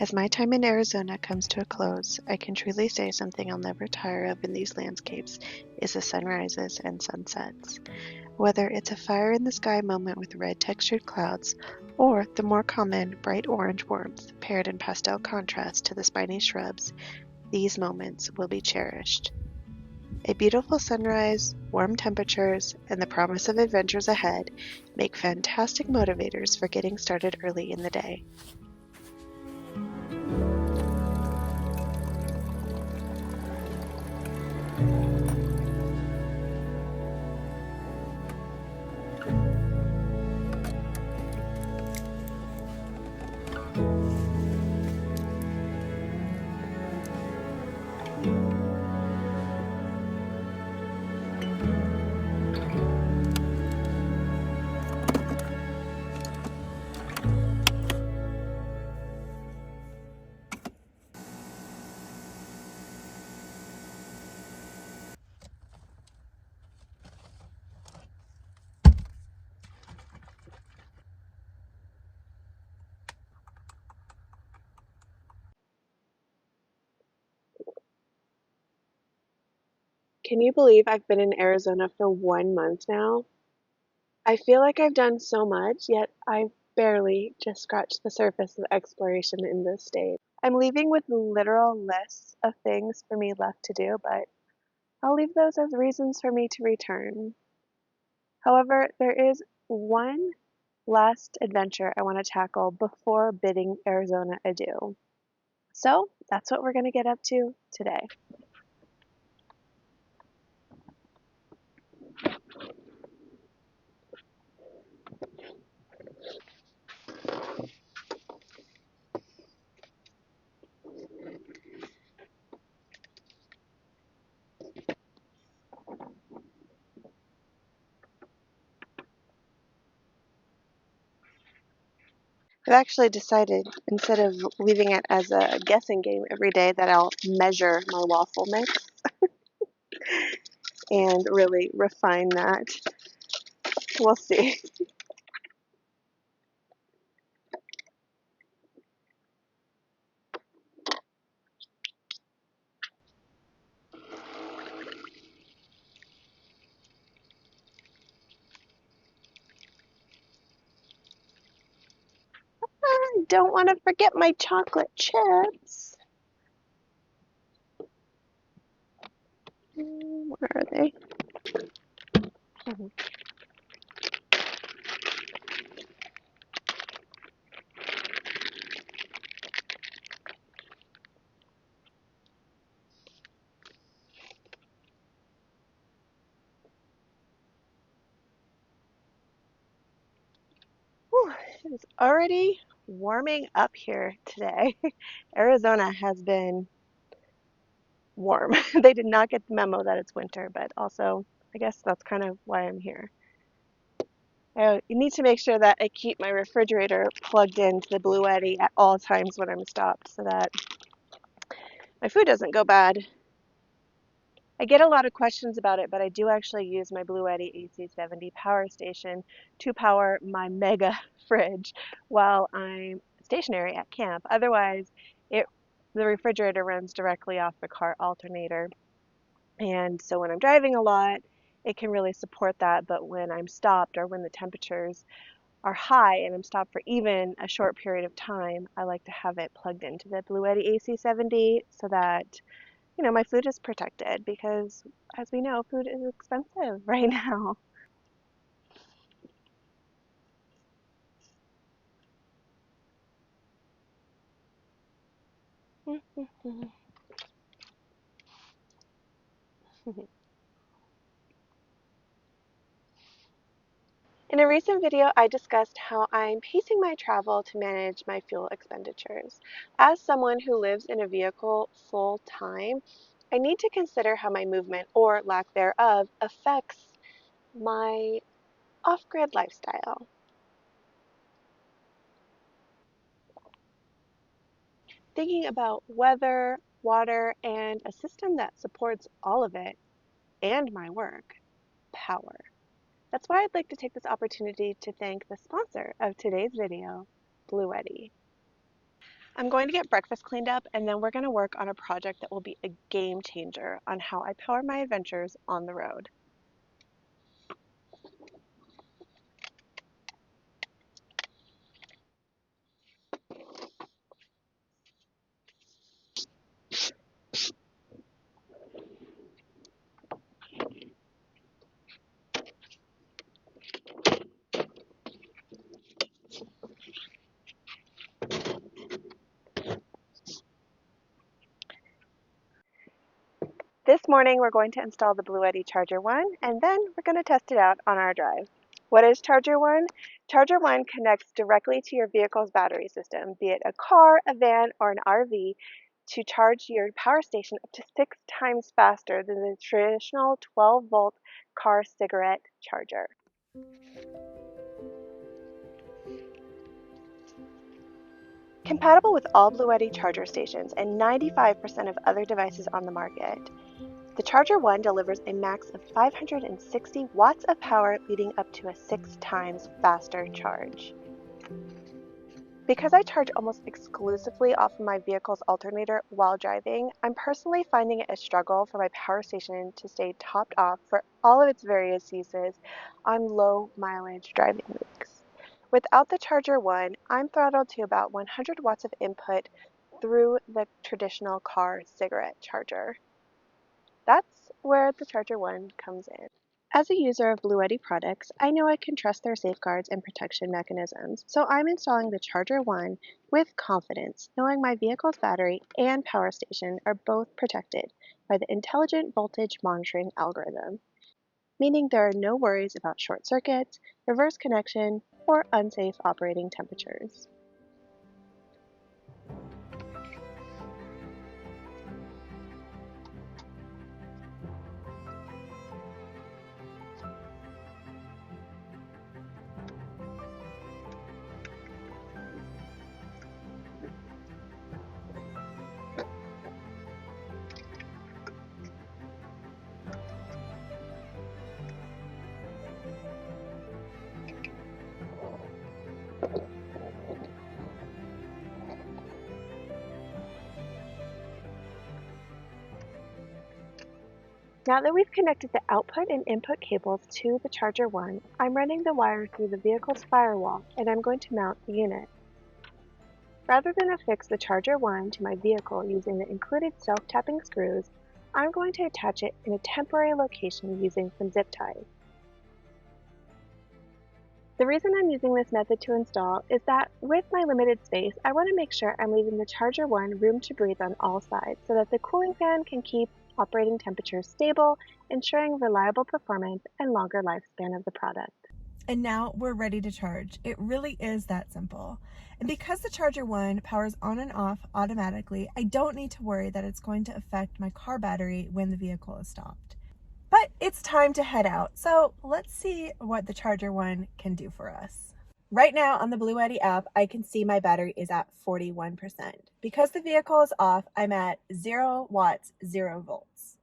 As my time in Arizona comes to a close, I can truly say something I'll never tire of in these landscapes is the sunrises and sunsets. Whether it's a fire in the sky moment with red textured clouds, or the more common bright orange warmth paired in pastel contrast to the spiny shrubs, these moments will be cherished. A beautiful sunrise, warm temperatures, and the promise of adventures ahead make fantastic motivators for getting started early in the day. Can you believe I've been in Arizona for 1 month now? I feel like I've done so much, yet I've barely just scratched the surface of exploration in this state. I'm leaving with literal lists of things for me left to do, but I'll leave those as reasons for me to return. However, there is one last adventure I want to tackle before bidding Arizona adieu. So that's what we're going to get up to today. I've actually decided, instead of leaving it as a guessing game every day, that I'll measure my waffle mix and really refine that. We'll see. I don't want to forget my chocolate chips. Where are they? Mhm. Whew, it's already warming up here today. Arizona has been warm. They did not get the memo that it's winter, but also I guess that's kind of why I'm here. I need to make sure that I keep my refrigerator plugged into the Bluetti at all times when I'm stopped so that my food doesn't go bad. I get a lot of questions about it, but I do actually use my Bluetti AC70 power station to power my mega fridge while I'm stationary at camp. Otherwise, it the refrigerator runs directly off the car alternator. And so when I'm driving a lot, it can really support that. But when I'm stopped or when the temperatures are high and I'm stopped for even a short period of time, I like to have it plugged into the Bluetti AC70 so that my food is protected because, as we know, food is expensive right now. In a recent video, I discussed how I'm pacing my travel to manage my fuel expenditures. As someone who lives in a vehicle full time, I need to consider how my movement or lack thereof affects my off-grid lifestyle. Thinking about weather, water, and a system that supports all of it and my work, power. That's why I'd like to take this opportunity to thank the sponsor of today's video, Bluetti. I'm going to get breakfast cleaned up, and then we're going to work on a project that will be a game changer on how I power my adventures on the road. This morning we're going to install the Bluetti Charger 1, and then we're going to test it out on our drive. What is Charger 1? Charger 1 connects directly to your vehicle's battery system, be it a car, a van, or an RV, to charge your power station up to 6 times faster than the traditional 12-volt car cigarette charger. Compatible with all Bluetti charger stations and 95% of other devices on the market, the Charger 1 delivers a max of 560 watts of power, leading up to a 6 times faster charge. Because I charge almost exclusively off of my vehicle's alternator while driving, I'm personally finding it a struggle for my power station to stay topped off for all of its various uses on low mileage driving weeks. Without the Charger 1, I'm throttled to about 100 watts of input through the traditional car cigarette charger. That's where the Charger 1 comes in. As a user of Bluetti products, I know I can trust their safeguards and protection mechanisms, so I'm installing the Charger 1 with confidence, knowing my vehicle's battery and power station are both protected by the intelligent voltage monitoring algorithm, meaning there are no worries about short circuits, reverse connection, or unsafe operating temperatures. Now that we've connected the output and input cables to the Charger 1, I'm running the wire through the vehicle's firewall, and I'm going to mount the unit. Rather than affix the Charger 1 to my vehicle using the included self-tapping screws, I'm going to attach it in a temporary location using some zip ties. The reason I'm using this method to install is that with my limited space, I want to make sure I'm leaving the Charger 1 room to breathe on all sides so that the cooling fan can keep operating temperatures stable, ensuring reliable performance and longer lifespan of the product. And now we're ready to charge. It really is that simple. And because the Charger 1 powers on and off automatically, I don't need to worry that it's going to affect my car battery when the vehicle is stopped. But it's time to head out. So let's see what the Charger 1 can do for us. Right now on the Bluetti app, I can see my battery is at 41%. Because the vehicle is off, I'm at 0 watts, 0 volts.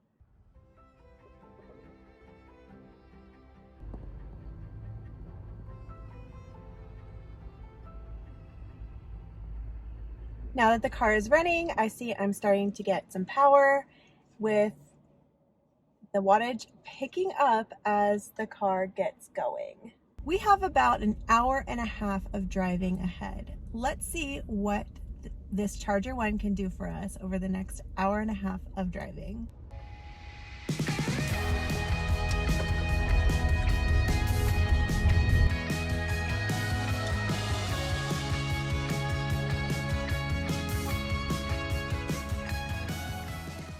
Now that the car is running, I see I'm starting to get some power with the wattage picking up as the car gets going. We have about an hour and a half of driving ahead. Let's see what this Charger 1 can do for us over the next hour and a half of driving.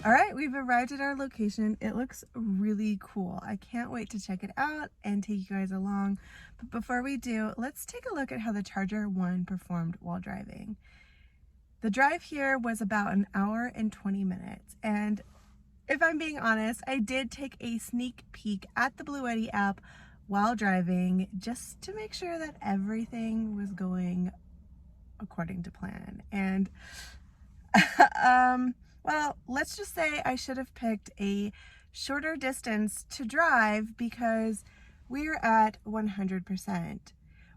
All right, we've arrived at our location. It looks really cool. I can't wait to check it out and take you guys along. But before we do, let's take a look at how the Charger 1 performed while driving. The drive here was about an hour and 20 minutes. And if I'm being honest, I did take a sneak peek at the Bluetti app while driving just to make sure that everything was going according to plan. And well, let's just say I should have picked a shorter distance to drive because we're at 100%.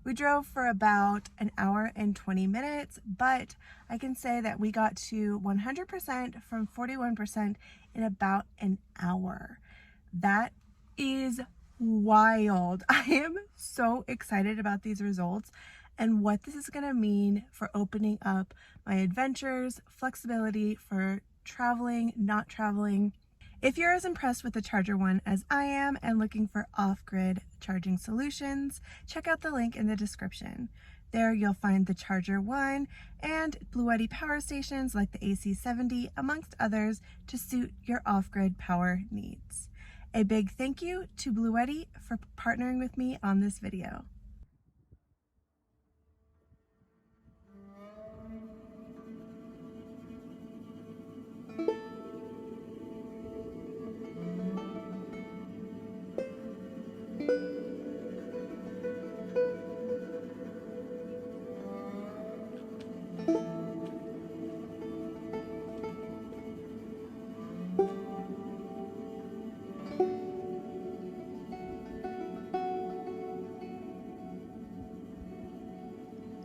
We drove for about an hour and 20 minutes, but I can say that we got to 100% from 41% in about an hour. That is wild. I am so excited about these results and what this is going to mean for opening up my adventures, flexibility for traveling, not traveling. If you're as impressed with the Charger One as I am and looking for off-grid charging solutions, check out the link in the description. There you'll find the Charger One and Bluetti power stations like the AC70, amongst others, to suit your off-grid power needs. A big thank you to Bluetti for partnering with me on this video.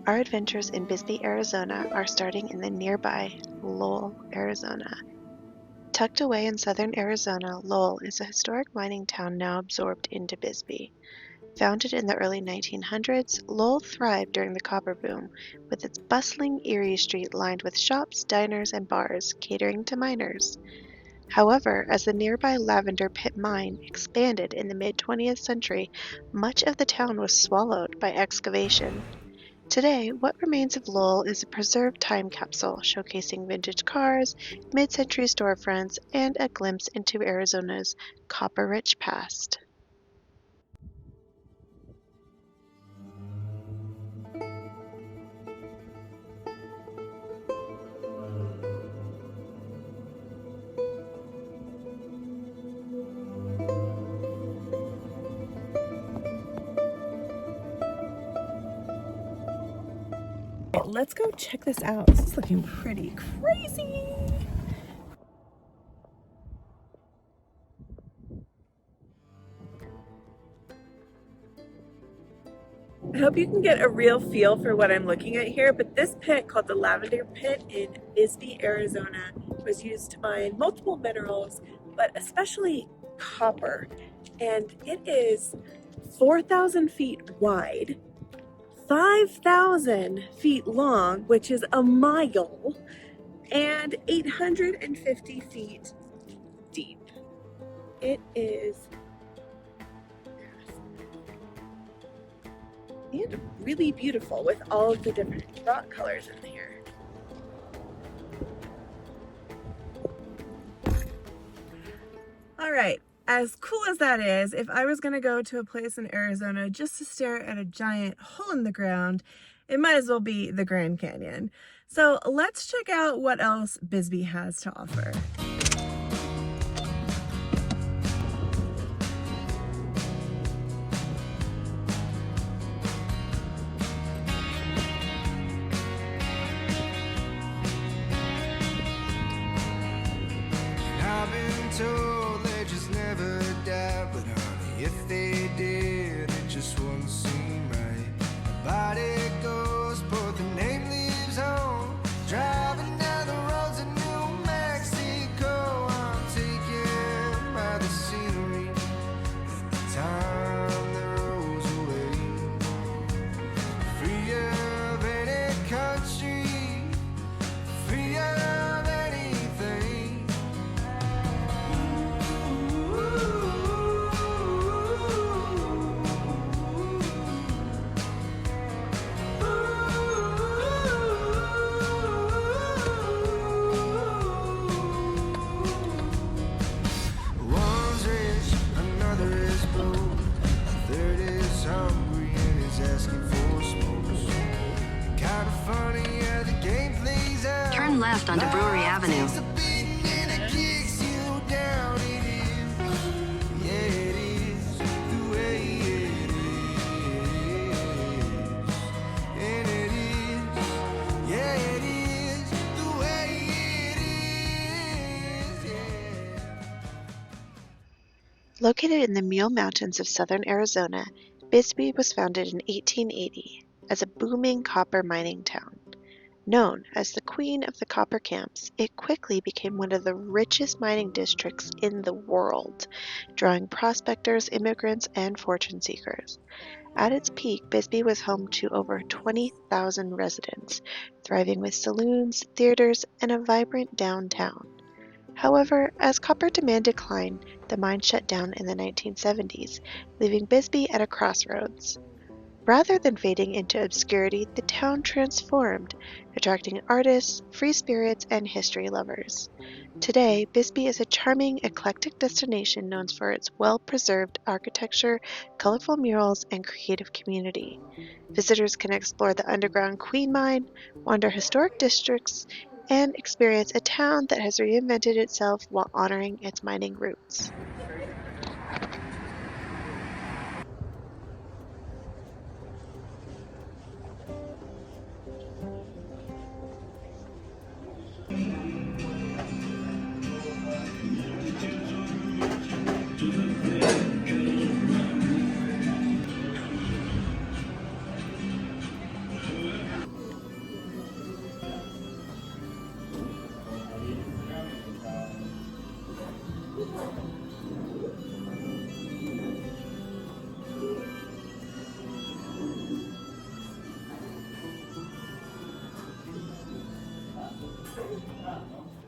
Our adventures in Bisbee, Arizona are starting in the nearby Lowell, Arizona. Tucked away in southern Arizona, Lowell is a historic mining town now absorbed into Bisbee. Founded in the early 1900s, Lowell thrived during the copper boom, with its bustling Erie Street lined with shops, diners, and bars catering to miners. However, as the nearby Lavender Pit mine expanded in the mid-20th century, much of the town was swallowed by excavation. Today, what remains of Lowell is a preserved time capsule showcasing vintage cars, mid-century storefronts, and a glimpse into Arizona's copper-rich past. Let's go check this out. This is looking pretty crazy. I hope you can get a real feel for what I'm looking at here, but this pit, called the Lavender Pit in Bisbee, Arizona, was used to mine multiple minerals, but especially copper. And it is 4,000 feet wide, 5,000 feet long, which is a mile, and 850 feet deep. It is and really beautiful with all of the different rock colors in here. All right, as cool as that is, if I was gonna go to a place in Arizona just to stare at a giant hole in the ground, it might as well be the Grand Canyon. So let's check out what else Bisbee has to offer. I've been told they just never die, but honey, if they did, it just wouldn't seem right. My body goes, but the name lives on. Driving down the roads of New Mexico, I'm taken by the scenery and the time that rolls away. Free of any country, free of anything. One's rich, another is broke, a third is hungry and is asking for smokes. Kind of funny how the game plays out. Turn left onto Brewery Avenue. It's a beating and it kicks you down. It is, yeah, it is the way it is. And it is, yeah, it is the way it is, yeah. Located in the Mule Mountains of southern Arizona, Bisbee was founded in 1880 as a booming copper mining town. Known as the Queen of the Copper Camps, it quickly became one of the richest mining districts in the world, drawing prospectors, immigrants, and fortune seekers. At its peak, Bisbee was home to over 20,000 residents, thriving with saloons, theaters, and a vibrant downtown. However, as copper demand declined, the mine shut down in the 1970s, leaving Bisbee at a crossroads. Rather than fading into obscurity, the town transformed, attracting artists, free spirits, and history lovers. Today, Bisbee is a charming, eclectic destination known for its well-preserved architecture, colorful murals, and creative community. Visitors can explore the underground Queen Mine, wander historic districts, and experience a town that has reinvented itself while honoring its mining roots.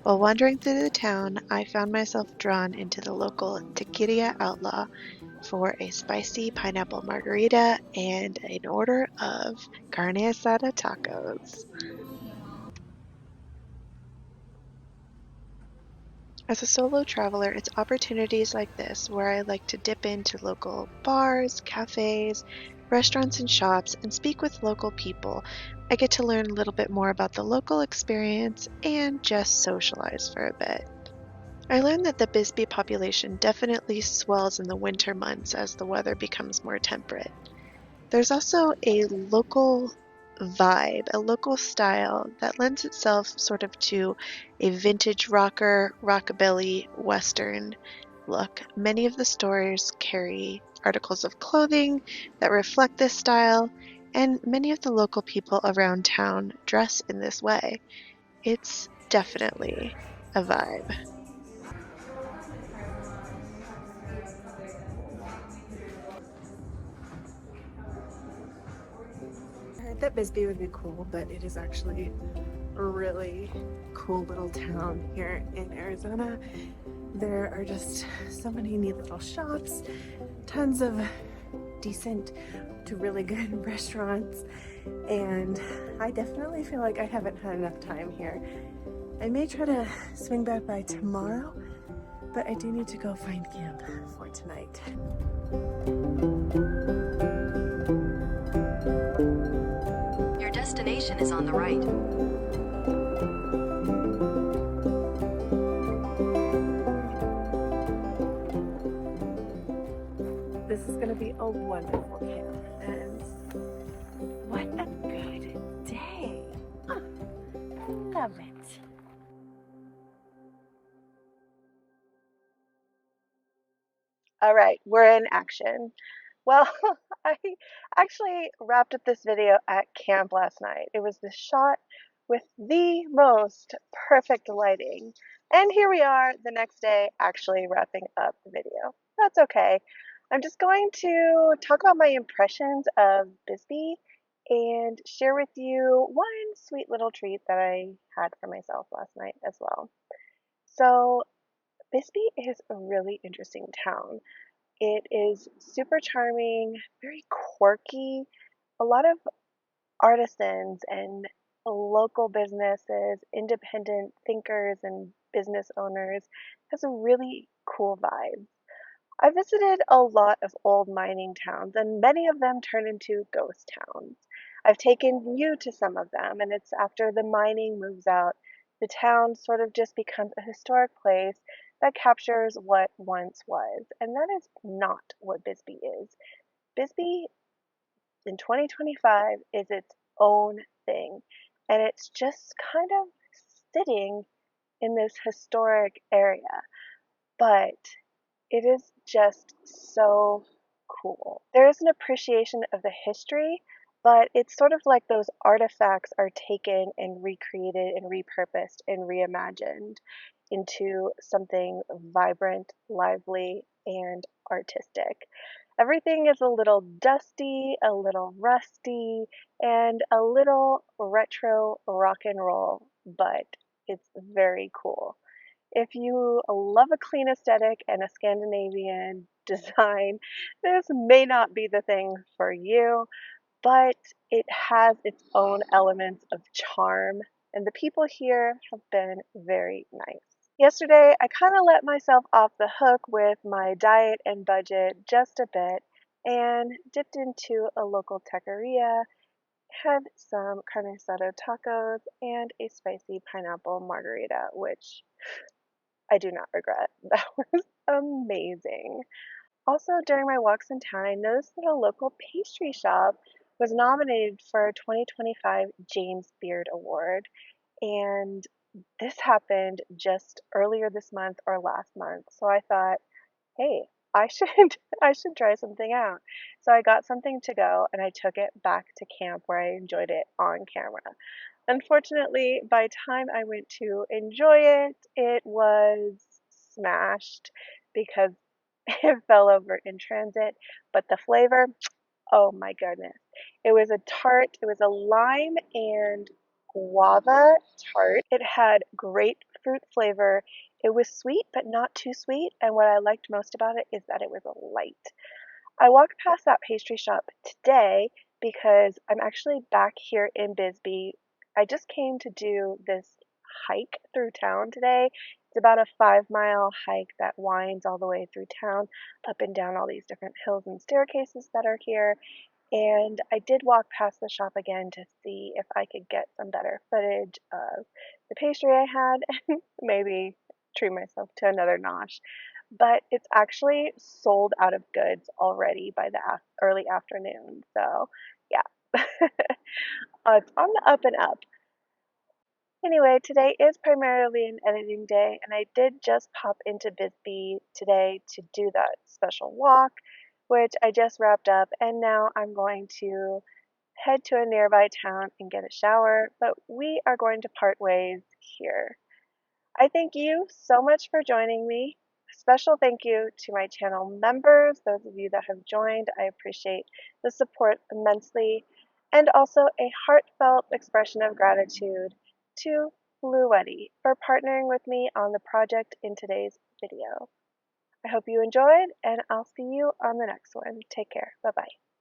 While wandering through the town, I found myself drawn into the local Taqueria Outlaw for a spicy pineapple margarita and an order of carne asada tacos. As a solo traveler, it's opportunities like this where I like to dip into local bars, cafes, restaurants, and shops and speak with local people. I get to learn a little bit more about the local experience and just socialize for a bit. I learned that the Bisbee population definitely swells in the winter months as the weather becomes more temperate. There's also a local vibe, a local style that lends itself sort of to a vintage rocker, rockabilly, western look. Many of the stores carry articles of clothing that reflect this style, and many of the local people around town dress in this way. It's definitely a vibe. I heard that Bisbee would be cool, but it is actually a really cool little town here in Arizona. There are just so many neat little shops, tons of decent to really good restaurants, and I definitely feel like I haven't had enough time here. I may try to swing back by tomorrow, but I do need to go find camp for tonight. Your destination is on the right. This is gonna be a wonderful camp, and what a good day. Oh, I love it. All right, we're in action. Well, I actually wrapped up this video at camp last night. It was the shot with the most perfect lighting. And here we are the next day actually wrapping up the video. That's okay. I'm just going to talk about my impressions of Bisbee and share with you one sweet little treat that I had for myself last night as well. So, Bisbee is a really interesting town. It is super charming, very quirky, a lot of artisans and local businesses, independent thinkers and business owners, has a really cool vibe. I visited a lot of old mining towns, and many of them turn into ghost towns. I've taken you to some of them, and it's after the mining moves out, the town sort of just becomes a historic place that captures what once was. And that is not what Bisbee is. Bisbee in 2025 is its own thing, and it's just kind of sitting in this historic area. But it is just so cool. There's an appreciation of the history, but it's sort of like those artifacts are taken and recreated and repurposed and reimagined into something vibrant, lively, and artistic. Everything is a little dusty, a little rusty, and a little retro rock and roll, but it's very cool. If you love a clean aesthetic and a Scandinavian design, this may not be the thing for you, but it has its own elements of charm, and the people here have been very nice. Yesterday, I kind of let myself off the hook with my diet and budget just a bit and dipped into a local taqueria, had some carne asada tacos, and a spicy pineapple margarita, which I do not regret. That was amazing. Also, during my walks in town, I noticed that a local pastry shop was nominated for a 2025 James Beard Award, and this happened just earlier this month or last month. So I thought, hey, I should I should try something out. So I got something to go and I took it back to camp where I enjoyed it on camera. Unfortunately, by the time I went to enjoy it, it was smashed because it fell over in transit. But the flavor, oh my goodness. It was a tart, it was a lime and guava tart. It had grapefruit flavor. It was sweet, but not too sweet. And what I liked most about it is that it was light. I walked past that pastry shop today because I'm actually back here in Bisbee. I just came to do this hike through town today. It's about a 5 mile hike that winds all the way through town, up and down all these different hills and staircases that are here. And I did walk past the shop again to see if I could get some better footage of the pastry I had and maybe treat myself to another nosh. But it's actually sold out of goods already by the early afternoon. So, yeah, it's on the up and up. Anyway, today is primarily an editing day, and I did just pop into Bisbee today to do that special walk, which I just wrapped up, and now I'm going to head to a nearby town and get a shower, but we are going to part ways here. I thank you so much for joining me. A special thank you to my channel members, those of you that have joined. I appreciate the support immensely. And also a heartfelt expression of gratitude to Bluetti for partnering with me on the project in today's video. I hope you enjoyed, and I'll see you on the next one. Take care. Bye-bye.